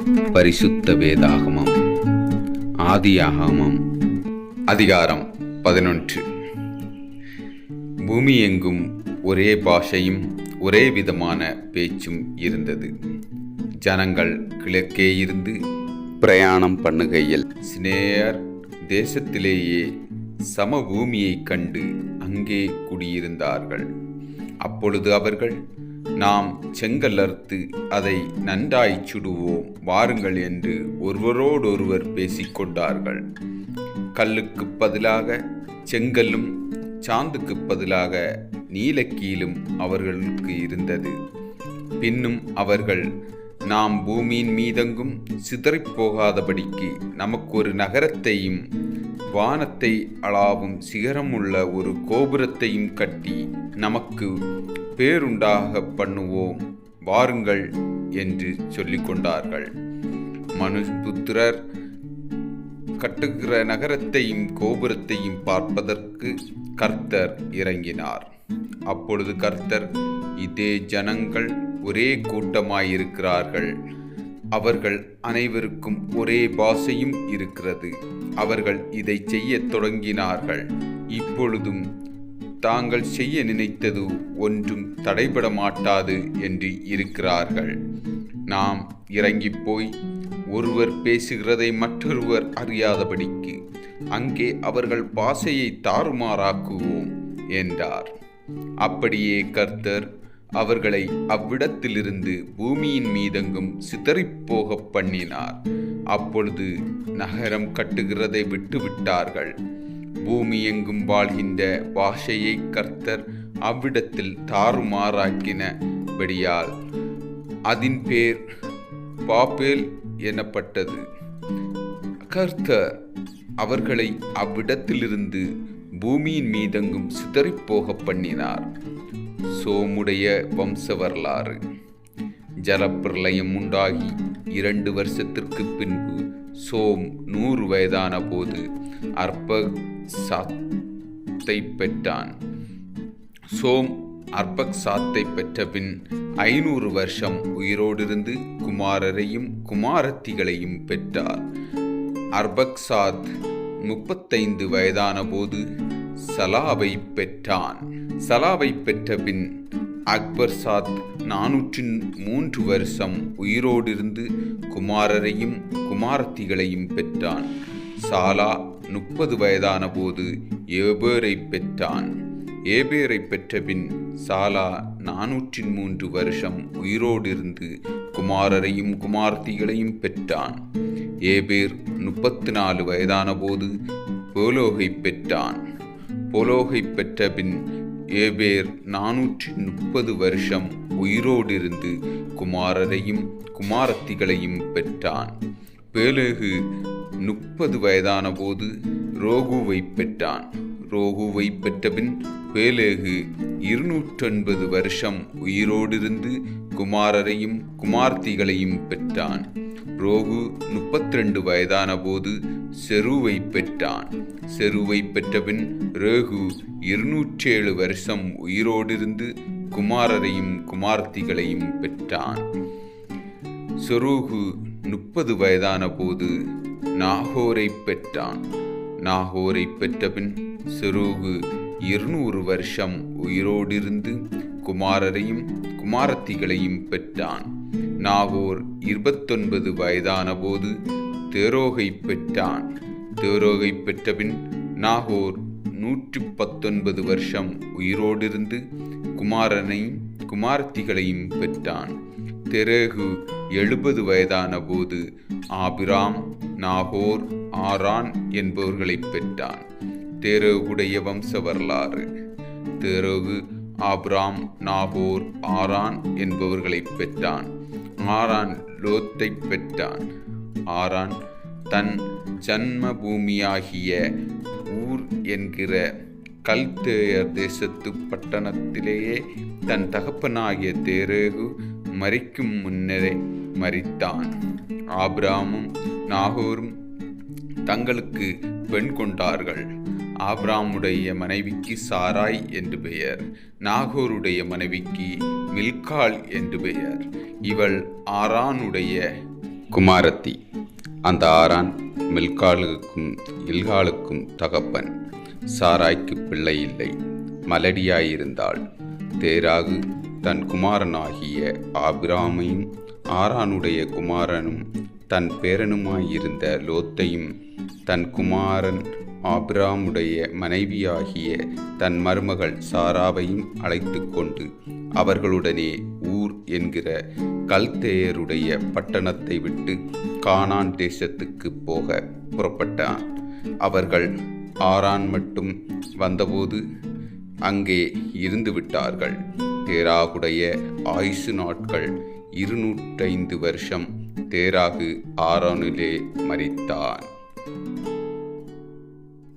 பரிசுத்த வேதாகமம். ஆதியாகமம் அதிகாரம் 11. பூமி எங்கும் ஒரே பாஷையும் ஒரே விதமான பேச்சும் இருந்தது. ஜனங்கள் கிழக்கே இருந்து பிரயாணம் பண்ணுகையில் சினேயர் தேசத்திலேயே சமபூமியை கண்டு அங்கே குடியிருந்தார்கள். அப்பொழுது அவர்கள், நாம் செங்கல் அறுத்து அதை நன்றாய் சுடுவோம் வாருங்கள் என்று ஒருவரோடொருவர் பேசிக்கொண்டார்கள். கல்லுக்கு பதிலாக செங்கல்லும் சாந்துக்கு பதிலாக நீலக்கீலும் அவர்களுக்கு இருந்தது. பின்னும் அவர்கள், நாம் பூமியின் மீதெங்கும் சிதறிப்போகாதபடிக்கு நமக்கு ஒரு நகரத்தையும் வானத்தை அளாவும் சிகரமுள்ள ஒரு கோபுரத்தையும் கட்டி நமக்கு பேருண்டாக பண்ணுவோம் வாருங்கள் என்று சொல்லிக் கொண்டார்கள். மனுபுத்திரர் கட்டுகிற நகரத்தையும் கோபுரத்தையும் பார்ப்பதற்கு கர்த்தர் இறங்கினார். அப்பொழுது கர்த்தர், இதே ஜனங்கள் ஒரே கூட்டமாயிருக்கிறார்கள், அவர்கள் அனைவருக்கும் ஒரே பாஷையும் இருக்கிறது, அவர்கள் இதை செய்யத் தொடங்கினார்கள், இப்பொழுதும் தாங்கள் செய்ய நினைத்தது ஒன்றும் தடைபட மாட்டாது என்று இருக்கிறார்கள். நாம் இறங்கி போய் ஒருவர் பேசுகிறதை மற்றொருவர் அறியாதபடிக்கு அங்கே அவர்கள் பாஷையை தாறுமாறாக்குவோம் என்றார். அப்படியே கர்த்தர் அவர்களை அவ்விடத்திலிருந்து பூமியின் மீதெங்கும் சிதறிப்போக பண்ணினார். அப்பொழுது நகரம் கட்டுகிறதை விட்டுவிட்டார்கள். பூமி எங்கும் வாழ்கின்ற பாஷையை கர்த்தர் அவ்விடத்தில் தாறுமாறாக்கினபடியால் அதன் பேர் பாபேல் எனப்பட்டது. கர்த்தர் அவர்களை அவ்விடத்திலிருந்து பூமியின் மீதெங்கும் சிதறிப்போக பண்ணினார். சோமுடைய வம்ச வரலாறு. ஜலப்பிரளயம் உண்டாகி 2 வருஷத்திற்கு பின்பு சோம் 100 வயதான போது அர்பக்சாத்தை பெற்றான். சோம் அர்பக்சாத்தை பெற்ற பின் 500 வருஷம் உயிரோடிருந்து குமாரரையும் குமாரத்திகளையும் பெற்றார். அர்பக்சாத் 35 வயதான போது சலாவை பெற்றான். சலாவை பெற்ற பின் அக்பர்சாத் 403 வருஷம் உயிரோடிருந்து குமாரரையும் குமாரத்திகளையும் பெற்றான். சாலா 30 வயதான போது ஏபேரை பெற்றான். ஏபேரை பெற்ற பின் சாலா 403 வருஷம் உயிரோடிருந்து குமாரரையும் குமாரத்திகளையும் பெற்றான். ஏபேர் 34 வயதான போது போலோகை பெற்றான். போலோகை பெற்ற பின் ஏபேர் 430 வருஷம் உயிரோடிருந்து குமாரரையும் குமாரத்திகளையும் பெற்றான். பேலேகு 30 வயதான போது ரோகுவை பெற்றான். ரோகுவை பெற்றபின் பேலேகு 280 வருஷம் உயிரோடிருந்து குமாரரையும் குமார்த்திகளையும் பெற்றான். ரோகு 32 வயதான போது செருவை பெற்றான். செருவை பெற்றபின் ரேகு 207 வருஷம் உயிரோடிருந்து குமாரரையும் குமார்த்திகளையும் பெற்றான். செருகு 30 வயதான போது நாகோரை பெற்றான். நாகோரை பெற்றபின் செருகு 200 வருஷம் உயிரோடிருந்து குமாரரையும் குமாரத்திகளையும் பெற்றான். நாகோர் 29 வயதான போது தேரோகை பெற்றான். தேரோகை பெற்றபின் நாகோர் 119 வருஷம் உயிரோடிருந்து குமாரனையும் குமாரத்திகளையும் பெற்றான். தெரேகு 70 வயதான போது ஆபிராம், நாகோர், ஆரான் என்பவர்களை பெற்றான். தெரேகுடைய வம்ச வரலாறு. தெரேகு ஆபிராம், நாகோர், ஆரான் என்பவர்களை பெற்றான். ஆரான் லோத்தை பெற்றான். ஆரான் தன் ஜன்ம பூமியாகிய ஊர் என்கிற கல்தேயர் தேசத்து பட்டணத்திலேயே தன் தகப்பனாகிய தேரேகு மரிக்கும் முன்னரே மரித்தான். ஆபிராமும் நாகோரும் தங்களுக்கு பெண் கொண்டார்கள். ஆபிராமுடைய மனைவிக்கு சாராய் என்று பெயர். நாகோருடைய மனைவிக்கு மில்காள் என்று பெயர். இவள் ஆரானுடைய குமாரத்தி. அந்த ஆரான் மில்காலுக்கும் இல்காலுக்கும் தகப்பன். சாராய்க்கு பிள்ளை இல்லை, மலடியாயிருந்தாள். தேராகு தன் குமாரனாகிய ஆபிராமையும் ஆரானுடைய குமாரனும் தன் பேரனுமாயிருந்த லோத்தையும் தன் குமாரன் ஆபிராமுடைய மனைவியாகிய தன் மருமகள் சாராவையும் அழைத்து கொண்டு அவர்களுடனே ஊர் என்கிற கல்தேயருடைய பட்டணத்தை விட்டு கானான் தேசத்துக்கு போக புறப்பட்டான். அவர்கள் ஆரான் மட்டும் வந்தபோது அங்கே இருந்து விட்டார்கள். தேராகுடைய ஆயுசு நாட்கள் 205 வருஷம். தேராகு ஆரானிலே மரித்தான்.